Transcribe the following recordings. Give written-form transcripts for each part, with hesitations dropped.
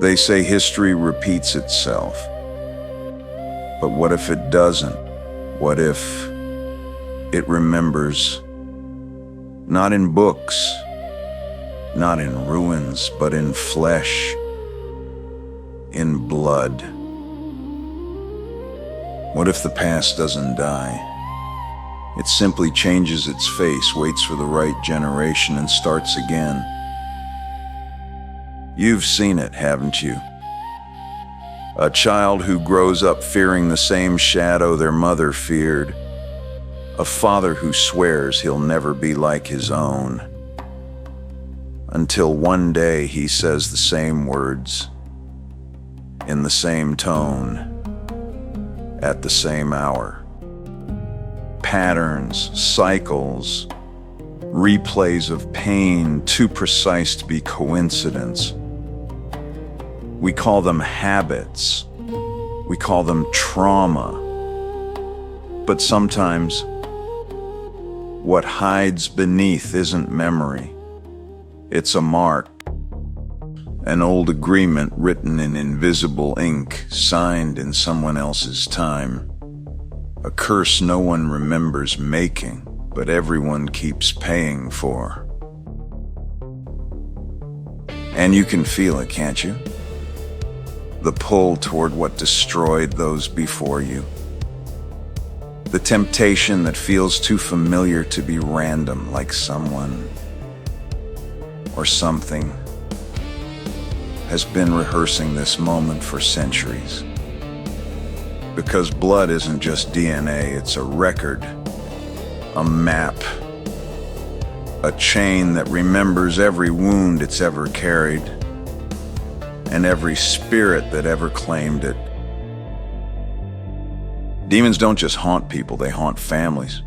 They say history repeats itself. But what if it doesn't? What if it remembers, not in books, not in ruins, but in flesh, in blood? What if the past doesn't die? It simply changes its face, waits for the right generation, and starts again. You've seen it, haven't you? A child who grows up fearing the same shadow their mother feared. A father who swears he'll never be like his own. Until one day he says the same words, in the same tone, at the same hour. Patterns, cycles, replays of pain too precise to be coincidence. We call them habits. We call them trauma. But sometimes what hides beneath isn't memory. It's a mark, an old agreement written in invisible ink, signed in someone else's time. A curse no one remembers making, but everyone keeps paying for. And you can feel it, can't you? The pull toward what destroyed those before you. The temptation that feels too familiar to be random, like someone or something has been rehearsing this moment for centuries. Because blood isn't just DNA, it's a record, a map, a chain that remembers every wound it's ever carried, and every spirit that ever claimed it. Demons don't just haunt people, they haunt families.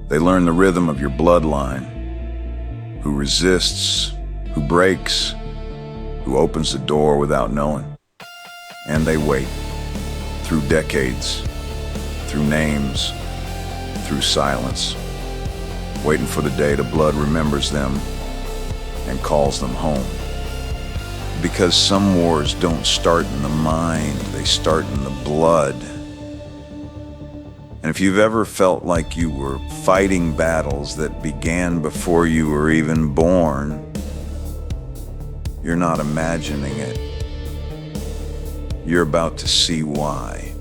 They learn the rhythm of your bloodline. Who resists, who breaks, who opens the door without knowing. And they wait, through decades, through names, through silence, waiting for the day the blood remembers them and calls them home. Because some wars don't start in the mind, they start in the blood. And if you've ever felt like you were fighting battles that began before you were even born, you're not imagining it. You're about to see why.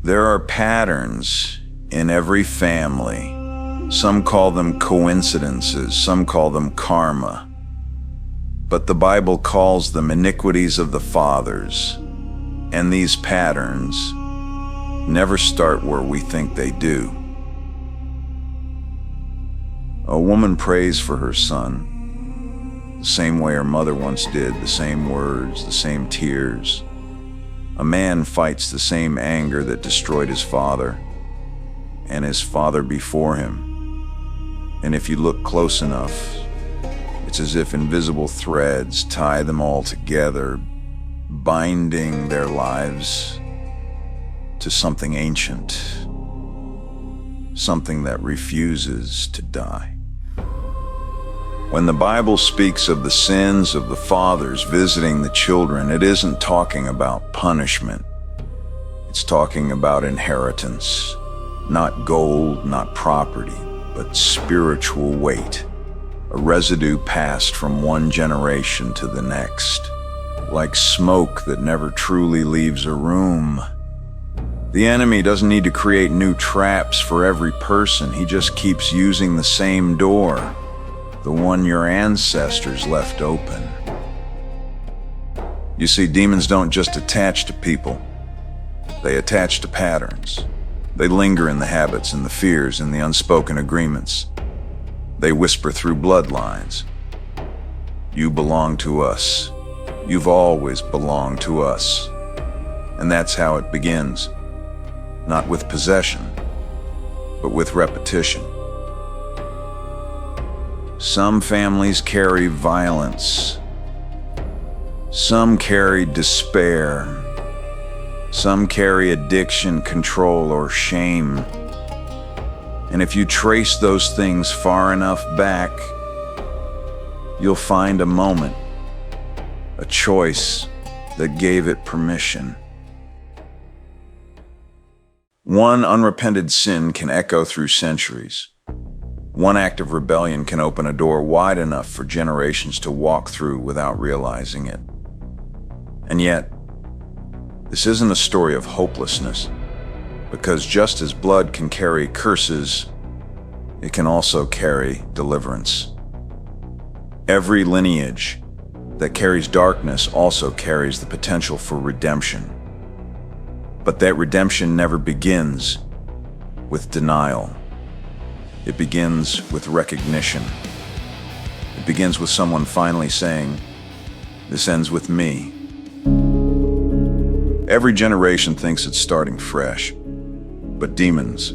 There are patterns in every family. Some call them coincidences, some call them karma. But the Bible calls them iniquities of the fathers. And these patterns never start where we think they do. A woman prays for her son, the same way her mother once did, the same words, the same tears. A man fights the same anger that destroyed his father and his father before him. And if you look close enough, it's as if invisible threads tie them all together, binding their lives to something ancient, something that refuses to die. When the Bible speaks of the sins of the fathers visiting the children, it isn't talking about punishment. It's talking about inheritance, not gold, not property, but spiritual weight. A residue passed from one generation to the next, like smoke that never truly leaves a room. The enemy doesn't need to create new traps for every person. He just keeps using the same door, the one your ancestors left open. You see, demons don't just attach to people. They attach to patterns. They linger in the habits and the fears and the unspoken agreements. They whisper through bloodlines. You belong to us. You've always belonged to us. And that's how it begins. Not with possession, but with repetition. Some families carry violence. Some carry despair. Some carry addiction, control, or shame. And if you trace those things far enough back, you'll find a moment, a choice that gave it permission. One unrepented sin can echo through centuries. One act of rebellion can open a door wide enough for generations to walk through without realizing it. And yet, this isn't a story of hopelessness, because just as blood can carry curses, it can also carry deliverance. Every lineage that carries darkness also carries the potential for redemption. But that redemption never begins with denial. It begins with recognition. It begins with someone finally saying, "This ends with me." Every generation thinks it's starting fresh, but demons,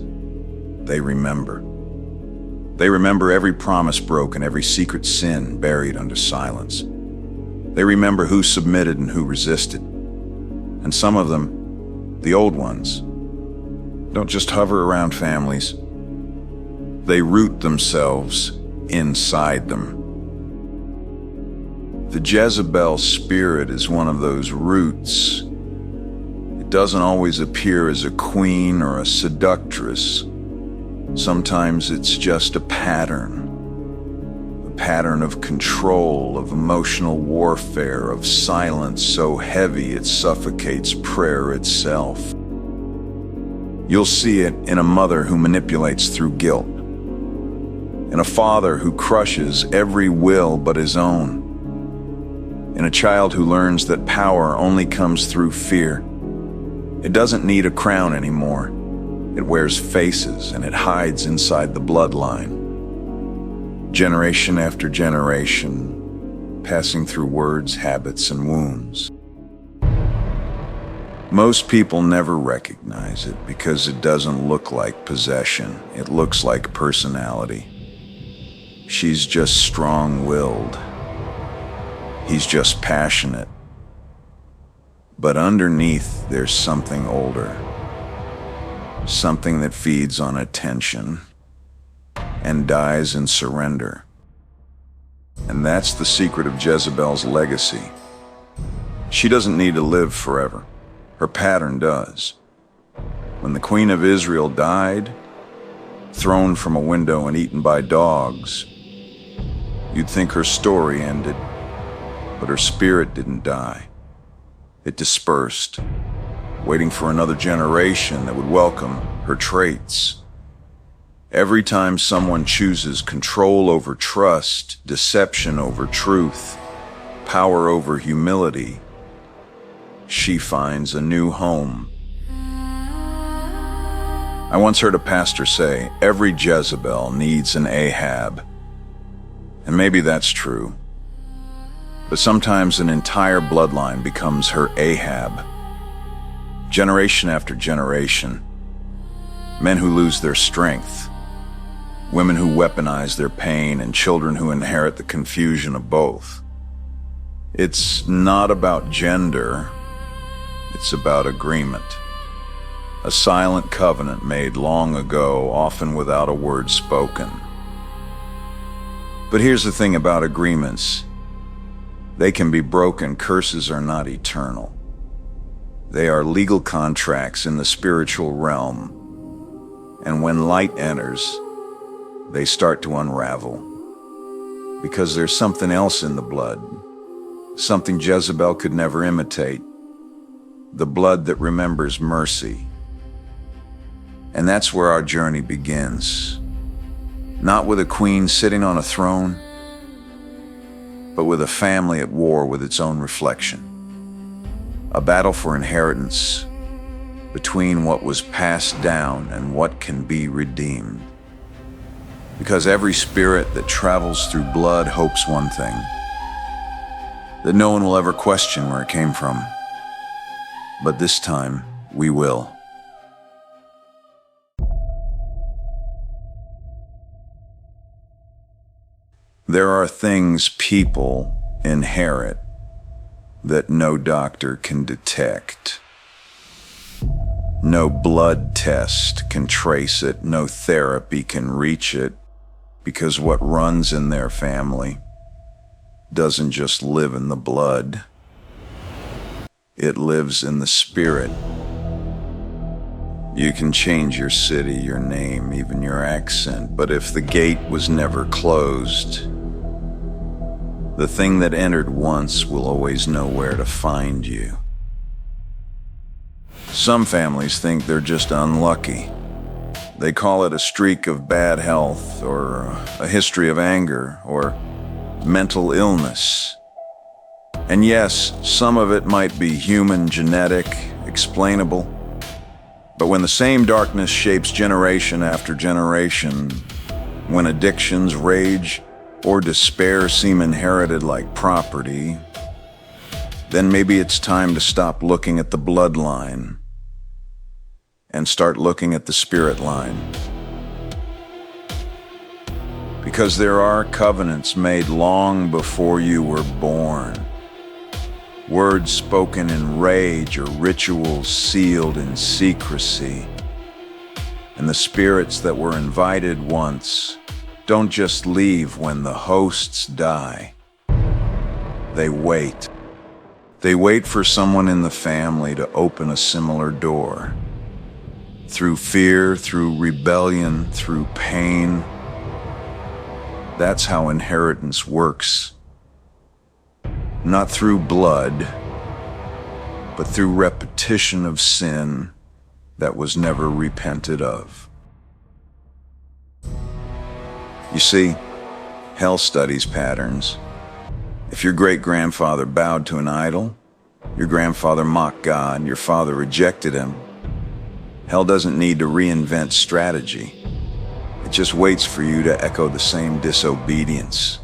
they remember. They remember every promise broken, every secret sin buried under silence. They remember who submitted and who resisted. And some of them, the old ones, don't just hover around families. They root themselves inside them. The Jezebel spirit is one of those roots. It doesn't always appear as a queen or a seductress. Sometimes it's just a pattern of control, of emotional warfare, of silence so heavy it suffocates prayer itself. You'll see it in a mother who manipulates through guilt, in a father who crushes every will but his own, in a child who learns that power only comes through fear. It doesn't need a crown anymore. It wears faces and it hides inside the bloodline. Generation after generation, passing through words, habits, and wounds. Most people never recognize it because it doesn't look like possession. It looks like personality. She's just strong-willed. He's just passionate. But underneath, there's something older. Something that feeds on attention and dies in surrender. And that's the secret of Jezebel's legacy. She doesn't need to live forever. Her pattern does. When the Queen of Israel died, thrown from a window and eaten by dogs, you'd think her story ended, but her spirit didn't die. It dispersed, waiting for another generation that would welcome her traits. Every time someone chooses control over trust, deception over truth, power over humility, she finds a new home. I once heard a pastor say, every Jezebel needs an Ahab. And maybe that's true. But sometimes an entire bloodline becomes her Ahab. Generation after generation, men who lose their strength, women who weaponize their pain, and children who inherit the confusion of both. It's not about gender, it's about agreement. A silent covenant made long ago, often without a word spoken. But here's the thing about agreements. They can be broken. Curses are not eternal. They are legal contracts in the spiritual realm. And when light enters, they start to unravel. Because there's something else in the blood. Something Jezebel could never imitate. The blood that remembers mercy. And that's where our journey begins. Not with a queen sitting on a throne, but with a family at war with its own reflection. A battle for inheritance between what was passed down and what can be redeemed. Because every spirit that travels through blood hopes one thing, that no one will ever question where it came from. But this time, we will. There are things people inherit that no doctor can detect. No blood test can trace it, no therapy can reach it, because what runs in their family doesn't just live in the blood. It lives in the spirit. You can change your city, your name, even your accent, but if the gate was never closed, the thing that entered once will always know where to find you. Some families think they're just unlucky. They call it a streak of bad health, or a history of anger, or mental illness. And yes, some of it might be human, genetic, explainable. But when the same darkness shapes generation after generation, when addictions, rage, or despair seem inherited like property, then maybe it's time to stop looking at the bloodline and start looking at the spirit line. Because there are covenants made long before you were born. Words spoken in rage or rituals sealed in secrecy. And the spirits that were invited once don't just leave when the hosts die. They wait. They wait for someone in the family to open a similar door. Through fear, through rebellion, through pain. That's how inheritance works. Not through blood, but through repetition of sin that was never repented of. You see, hell studies patterns. If your great-grandfather bowed to an idol, your grandfather mocked God, your father rejected him, hell doesn't need to reinvent strategy. It just waits for you to echo the same disobedience.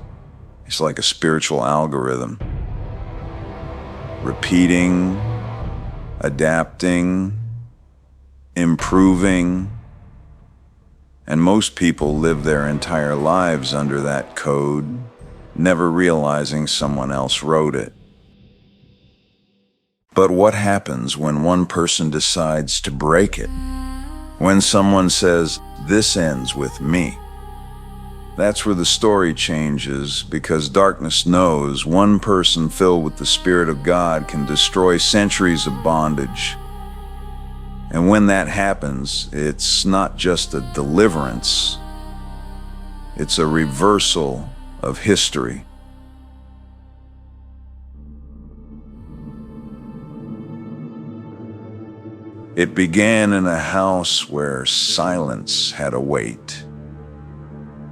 It's like a spiritual algorithm. Repeating, adapting, improving, and most people live their entire lives under that code, never realizing someone else wrote it. But what happens when one person decides to break it? When someone says, "This ends with me." That's where the story changes, because darkness knows one person filled with the Spirit of God can destroy centuries of bondage. And when that happens, it's not just a deliverance, it's a reversal of history. It began in a house where silence had a weight.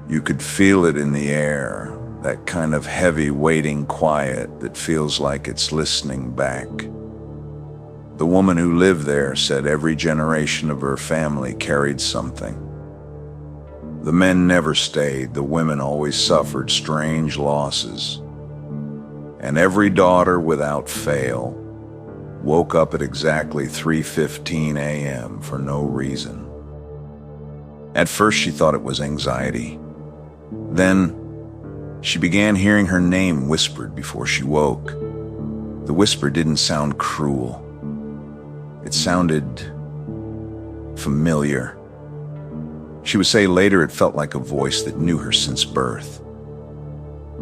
You could feel it in the air, that kind of heavy, waiting quiet that feels like it's listening back. The woman who lived there said every generation of her family carried something. The men never stayed, the women always suffered strange losses. And every daughter, without fail, woke up at exactly 3:15 a.m. for no reason. At first she thought it was anxiety. Then she began hearing her name whispered before she woke. The whisper didn't sound cruel. It sounded familiar. She would say later it felt like a voice that knew her since birth.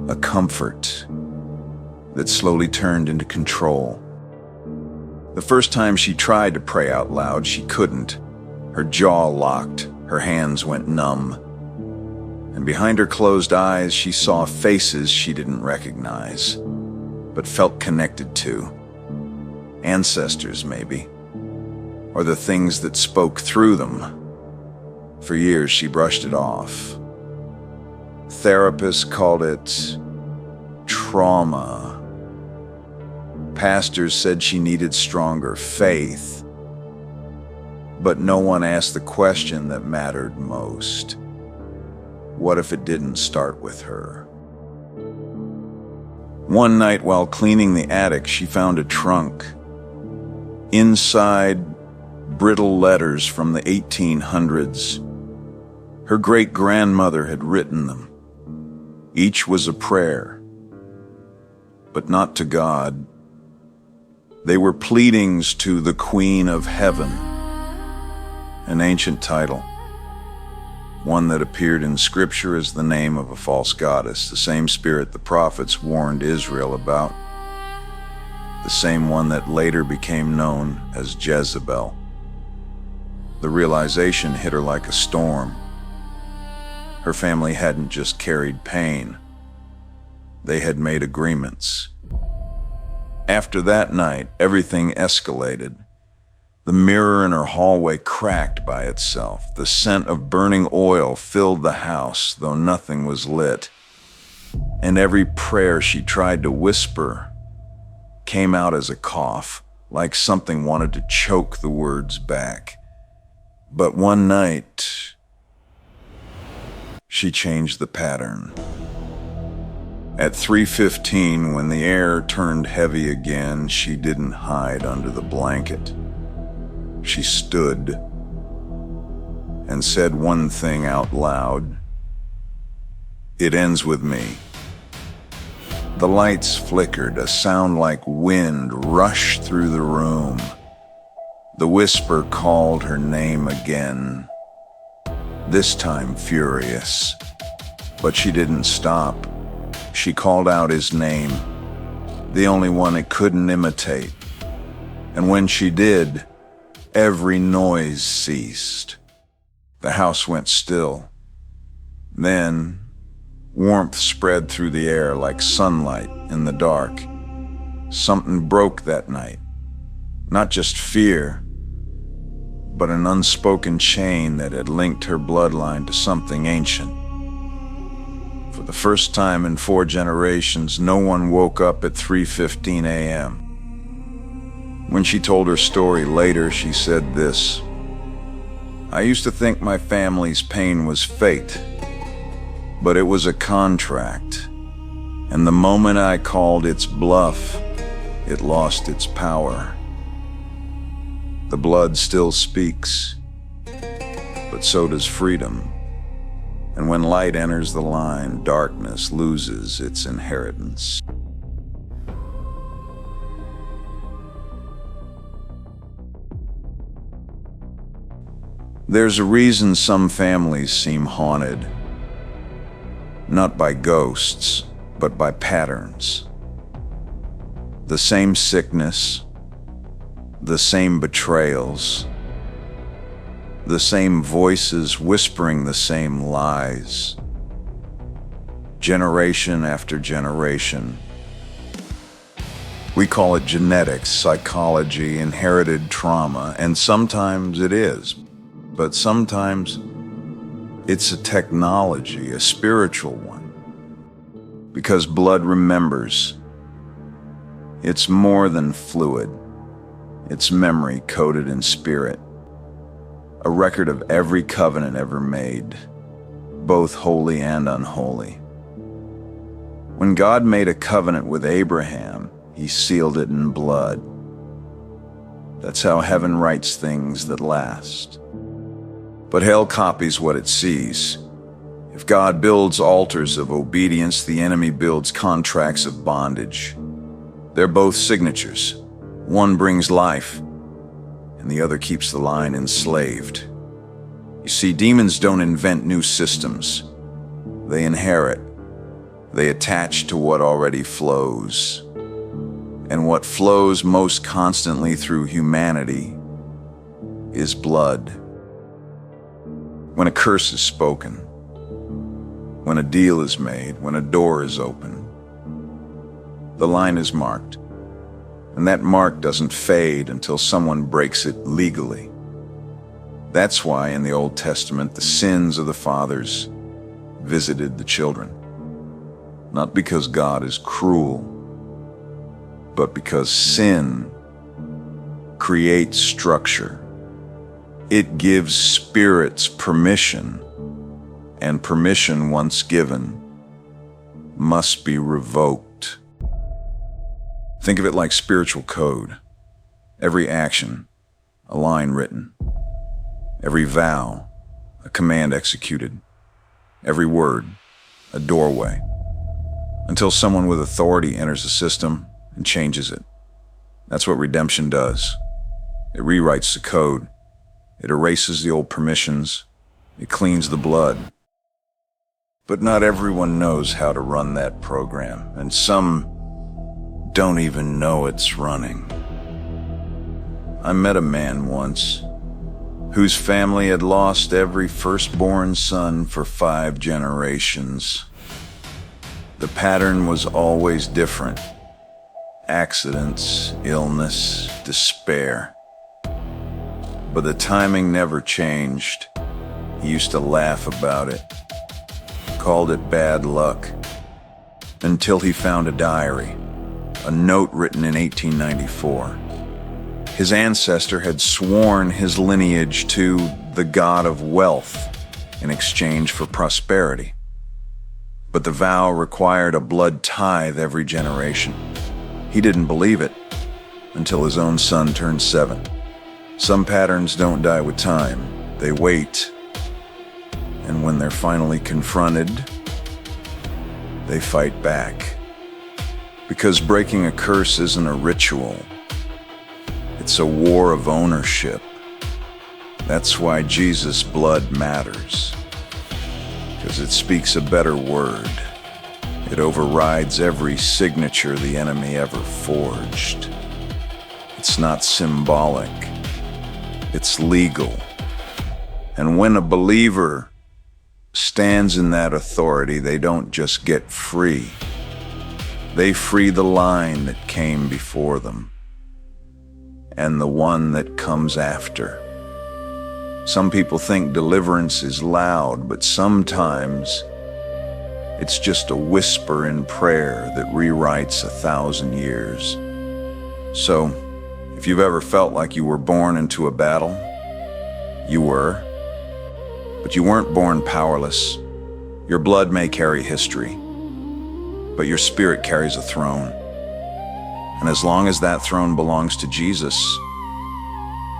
A comfort that slowly turned into control. The first time she tried to pray out loud, she couldn't. Her jaw locked, her hands went numb. And behind her closed eyes, she saw faces she didn't recognize, but felt connected to. Ancestors, maybe. Or the things that spoke through them. For years, she brushed it off. Therapists called it trauma. Pastors said she needed stronger faith. But no one asked the question that mattered most. What if it didn't start with her? One night while cleaning the attic, she found a trunk. Inside, brittle letters from the 1800s. Her great-grandmother had written them. Each was a prayer, but not to God. They were pleadings to the Queen of Heaven, An ancient title, one that appeared in Scripture as the name of a false goddess, the same spirit the prophets warned Israel about, the same one that later became known as Jezebel. The realization hit her like a storm. Her family hadn't just carried pain, they had made agreements. After that night, everything escalated. The mirror in her hallway cracked by itself. The scent of burning oil filled the house, though nothing was lit. And every prayer she tried to whisper came out as a cough, like something wanted to choke the words back. But one night, she changed the pattern. At 3:15, when the air turned heavy again, she didn't hide under the blanket. She stood and said one thing out loud. "It ends with me." The lights flickered, a sound like wind rushed through the room. The whisper called her name again, this time furious. But she didn't stop. She called out his name, the only one it couldn't imitate. And when she did, every noise ceased. The house went still. Then, warmth spread through the air like sunlight in the dark. Something broke that night. Not just fear, but an unspoken chain that had linked her bloodline to something ancient. For the first time in 4 generations, no one woke up at 3:15 a.m. When she told her story later, she said this: "I used to think my family's pain was fate, but it was a contract. And the moment I called its bluff, it lost its power. The blood still speaks, but so does freedom. And when light enters the line, darkness loses its inheritance." There's a reason some families seem haunted, not by ghosts, but by patterns. The same sickness, the same betrayals, the same voices whispering the same lies. Generation after generation. We call it genetics, psychology, inherited trauma, and sometimes it is. But sometimes it's a technology, a spiritual one. Because blood remembers. It's more than fluid. It's memory coded in spirit. A record of every covenant ever made, both holy and unholy. When God made a covenant with Abraham, he sealed it in blood. That's how heaven writes things that last. But hell copies what it sees. If God builds altars of obedience, the enemy builds contracts of bondage. They're both signatures. One brings life, and the other keeps the line enslaved. You see, demons don't invent new systems. They inherit. They attach to what already flows. And what flows most constantly through humanity is blood. When a curse is spoken, when a deal is made, when a door is open, the line is marked. And that mark doesn't fade until someone breaks it legally. That's why in the Old Testament, the sins of the fathers visited the children. Not because God is cruel, but because sin creates structure. It gives spirits permission, and permission once given must be revoked. Think of it like spiritual code. Every action, a line written. Every vow, a command executed. Every word, a doorway. Until someone with authority enters the system and changes it. That's what redemption does. It rewrites the code. It erases the old permissions. It cleans the blood. But not everyone knows how to run that program, and some don't even know it's running. I met a man once whose family had lost every firstborn son for 5 generations. The pattern was always different. Accidents, illness, despair. But the timing never changed. He used to laugh about it, called it bad luck, until he found a diary, a note written in 1894. His ancestor had sworn his lineage to the god of wealth in exchange for prosperity. But the vow required a blood tithe every generation. He didn't believe it until his own son turned 7. Some patterns don't die with time. They wait. And when they're finally confronted, they fight back. Because breaking a curse isn't a ritual. It's a war of ownership. That's why Jesus' blood matters. Because it speaks a better word. It overrides every signature the enemy ever forged. It's not symbolic. It's legal. And when a believer stands in that authority, they don't just get free. They free the line that came before them and the one that comes after. Some people think deliverance is loud, but sometimes it's just a whisper in prayer that rewrites 1,000 years. So, if you've ever felt like you were born into a battle, you were. But you weren't born powerless. Your blood may carry history, but your spirit carries a throne. And as long as that throne belongs to Jesus,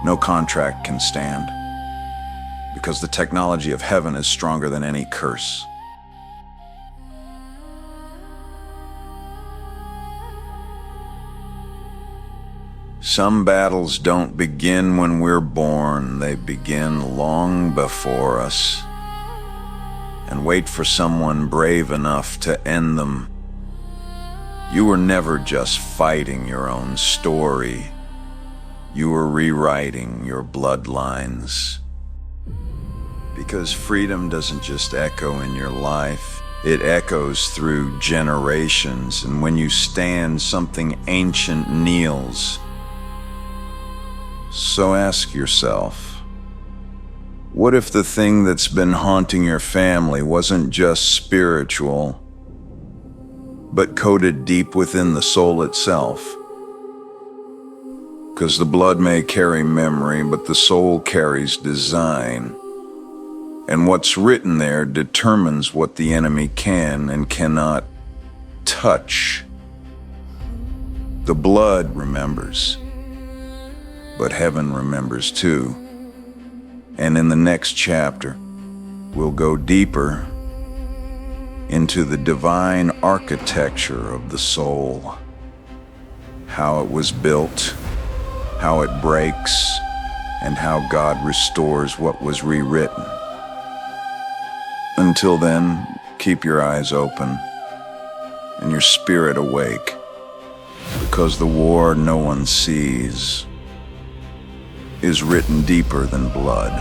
no contract can stand, because the technology of heaven is stronger than any curse. Some battles don't begin when we're born, they begin long before us, and wait for someone brave enough to end them. You were never just fighting your own story. You were rewriting your bloodlines. Because freedom doesn't just echo in your life, it echoes through generations, and when you stand, something ancient kneels. So ask yourself, what if the thing that's been haunting your family wasn't just spiritual, but coded deep within the soul itself? Because the blood may carry memory, but the soul carries design. And what's written there determines what the enemy can and cannot touch. The blood remembers, but heaven remembers too. And in the next chapter, we'll go deeper into the divine architecture of the soul, how it was built, how it breaks, and how God restores what was rewritten. Until then, keep your eyes open and your spirit awake, because the war no one sees is written deeper than blood.